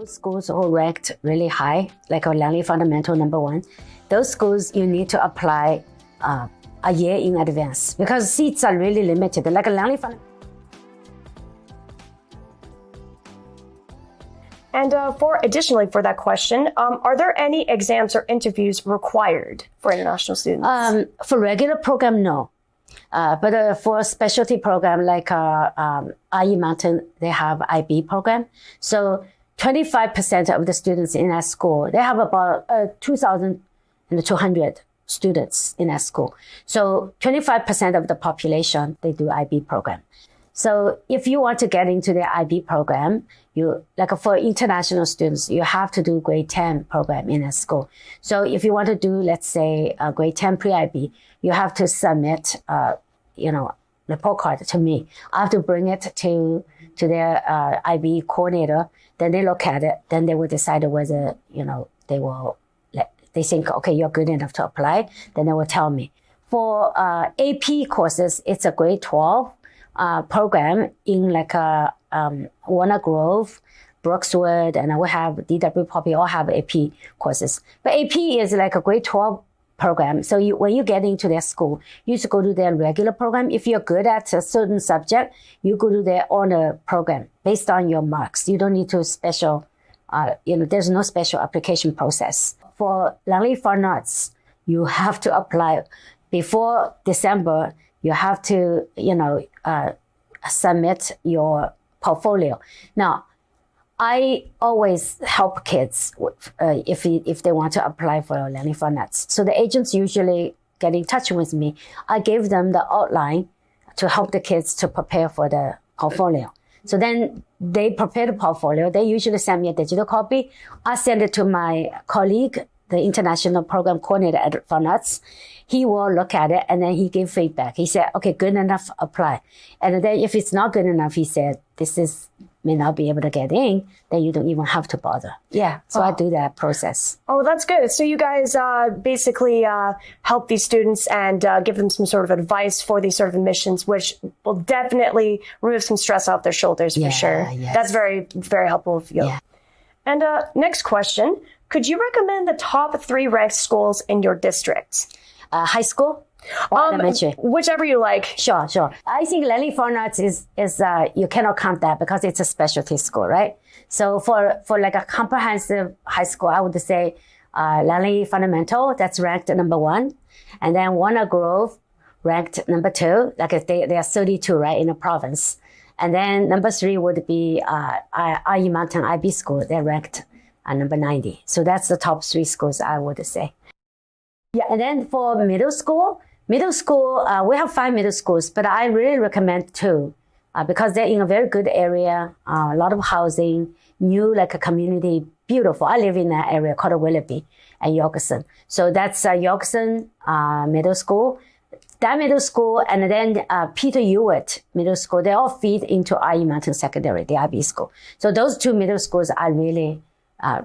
those schools who ranked really high, like Lanli Fundamental #1, those schools you need to apply a year in advance because seats are really limited. Like Lanli Fundamental. And additionally for that question, are there any exams or interviews required for international students? For regular program, no. But for a specialty program like IE Mountain, they have IB program. So 25% of the students in that school, they have about 2,200 students in that school. So 25% of the population, they do IB program. So if you want to get into the IB program, for international students, you have to do grade 10 program in a school. So if you want to do, let's say, a grade 10 pre-IB, you have to submit, report card to me. I have to bring it to their IB coordinator. Then they look at it. Then they will decide whether, they think, okay, you're good enough to apply. Then they will tell me. For AP courses, it's a grade 12 program in Warner Grove, Brookswood, and we have DW Poppy all have AP courses. But AP is like a grade 12 program. So when you get into their school, you just go to their regular program. If you're good at a certain subject, you go to their honor program based on your marks. You don't need to there's no special application process. For Lanli Fine Arts, you have to apply before December. You have to, submit your portfolio. Now, I always help kids if they want to apply for Lanli Fine Arts. So the agents usually get in touch with me. I give them the outline to help the kids to prepare for the portfolio. So then they prepare the portfolio. They usually send me a digital copy. I send it to my colleague, the international program coordinator at Fine Arts. He will look at it and then he gave feedback. He said, okay, good enough, apply. And then if it's not good enough, he said, may not be able to get in, then you don't even have to bother. Yeah, so I do that process. Oh, that's good. So you guys basically help these students and give them some sort of advice for these sort of admissions, which will definitely remove some stress off their shoulders for sure. Yes. That's very, very helpful of you. Yeah. And next question, could you recommend the top 3 ranked schools in your district? High school or elementary? Whichever you like. Sure. I think Lanli Fine Arts is you cannot count that because it's a specialty school, right? So for like a comprehensive high school, I would say Lanli Fundamental, that's ranked #1. And then Warner Grove ranked #2. Like they are 32, right, in the province. And then #3 would be IE Mountain IB School. They're ranked #90. So that's the top 3 schools, I would say. Yeah, and then for middle school, we have 5 middle schools, but I really recommend 2 because they're in a very good area, a lot of housing, new like a community, beautiful. I live in an area called Willoughby and Yorkson. So that's Yorkson Middle School. That middle school and then Peter Hewitt Middle School, they all feed into IE Mountain Secondary, the IB school. So those 2 middle schools I really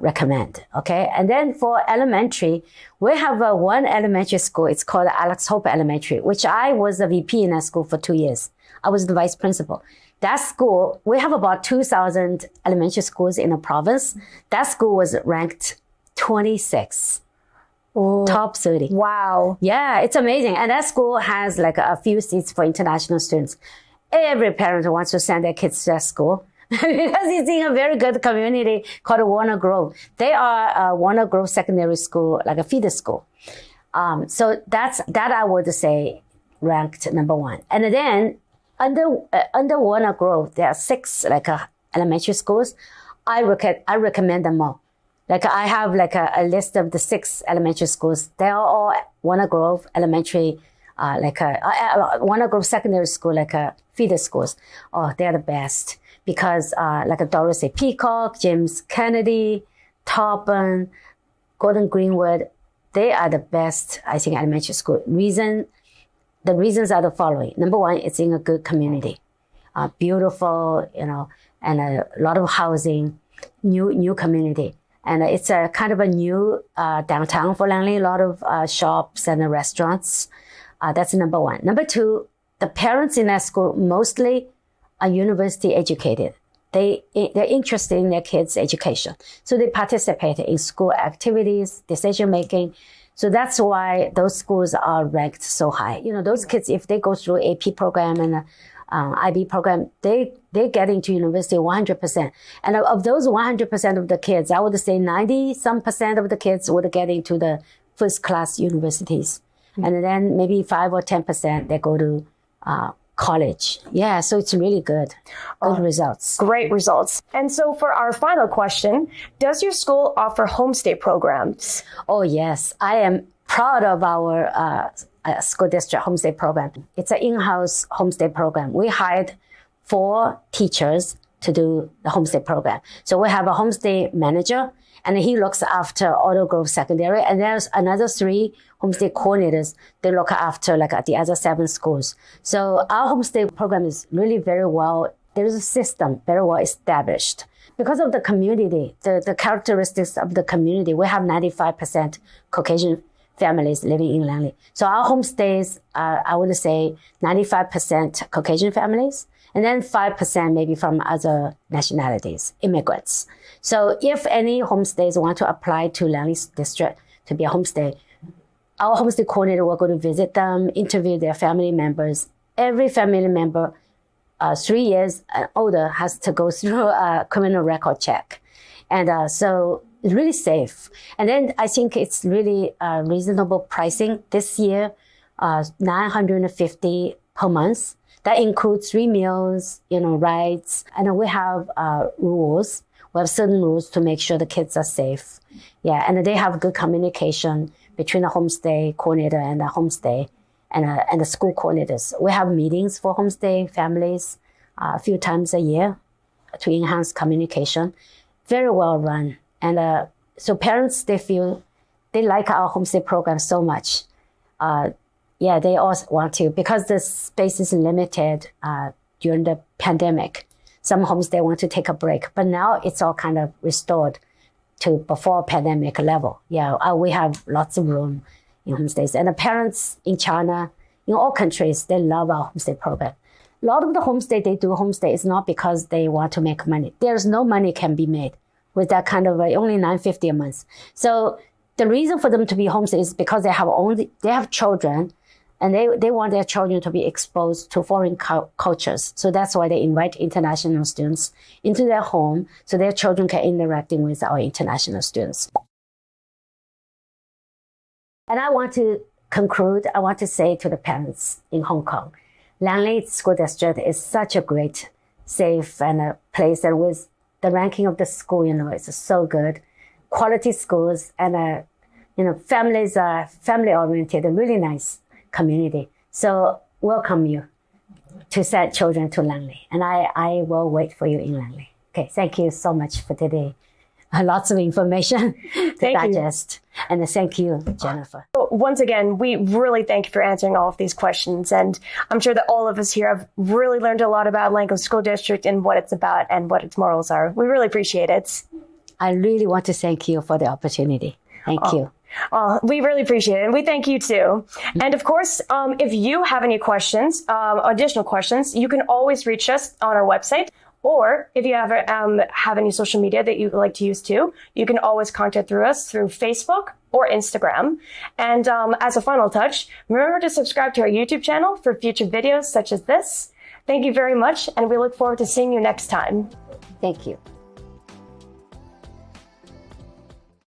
recommend. Okay. And then for elementary, we have one elementary school. It's called Alex Hope Elementary, which I was a VP in that school for 2 years. I was the vice principal. That school, we have about 2,000 elementary schools in the province. That school was ranked 26. Ooh. Top 30. Wow. Yeah, it's amazing. And that school has like a few seats for international students. Every parent wants to send their kids to that school. Because it's in a very good community called Warner Grove. They are Warner Grove Secondary School, like a feeder school. So that I would say ranked #1. And then under Warner Grove, there are 6 elementary schools. I recommend them all. Like I have like a list of the 6 elementary schools. They are all Warner Grove Elementary, Warner Grove Secondary School, like feeder schools. Oh, they're the best. Because like a Doris A. Peacock, James Kennedy, Taupin, Gordon Greenwood, they are the best, I think, elementary school. The reasons are the following. #1, it's in a good community. Beautiful, and a lot of housing, new community. And it's a kind of a new downtown for Lanli, a lot of shops and restaurants. That's #1. #2, the parents in that school mostly are university educated. they're interested in their kids' education. So they participate in school activities, decision making. So that's why those schools are ranked so high. You know, those kids, if they go through AP program and IB program, they get into university 100%. And of those 100% of the kids, I would say 90% of the kids would get into the first class universities. And then maybe 5 or 10% they go to college. Yeah, so it's really good. Good results. Great results. And so for our final question, does your school offer homestay programs? Oh, yes. I am proud of our school district homestay program. It's an in-house homestay program. We hired 4 teachers to do the homestay program. So we have a homestay manager, and he looks after Auto Grove Secondary. And there's another 3 homestay coordinators. They look after the other 7 schools. So our homestay program is really very well, there's a system very well established. Because of the community, the characteristics of the community, we have 95% Caucasian families living in Lanli. So our homestays are, I would say, 95% Caucasian families, and then 5% maybe from other nationalities, immigrants. So if any homestays want to apply to Lanli district to be a homestay, our homestay coordinator will go to visit them, interview their family members. Every family member, 3 years and older, has to go through a criminal record check. And so it's really safe. And then I think it's really reasonable pricing. This year, $950 per month. That includes 3 meals, rides. And we have rules. We have certain rules to make sure the kids are safe. Yeah, and they have good communication between the homestay coordinator and the homestay and the school coordinators. We have meetings for homestay families a few times a year to enhance communication. Very well run. And so parents, they feel they like our homestay program so much. They also want to, because the space is limited during the pandemic. Some homestay want to take a break, but now it's all kind of restored to before pandemic level. Yeah, we have lots of room in homestays. And the parents in China, in all countries, they love our homestay program. A lot of the homestay, they do homestay is not because they want to make money. There's no money can be made with that kind of only $950 a month. So the reason for them to be homestay is because they have children, and they want their children to be exposed to foreign cultures. So that's why they invite international students into their home so their children can interacting with our international students. And I want to conclude, I want to say to the parents in Hong Kong, Lanli School District is such a great, safe and a place, and with the ranking of the school, it's so good. Quality schools, and families are family-oriented, a really nice community. So welcome you to send children to Lanli, and I will wait for you in Lanli. Okay, thank you so much for today. Lots of information to digest. And thank you, Jennifer. Once again, we really thank you for answering all of these questions. And I'm sure that all of us here have really learned a lot about Langko School District and what it's about and what its morals are. We really appreciate it. I really want to thank you for the opportunity. Thank you. We really appreciate it. And we thank you too. And of course, if you have any questions, additional questions, you can always reach us on our website. Or if you ever have any social media that you would like to use too, you can always contact us through Facebook or Instagram. And as a final touch, remember to subscribe to our YouTube channel for future videos such as this. Thank you very much, and we look forward to seeing you next time. Thank you.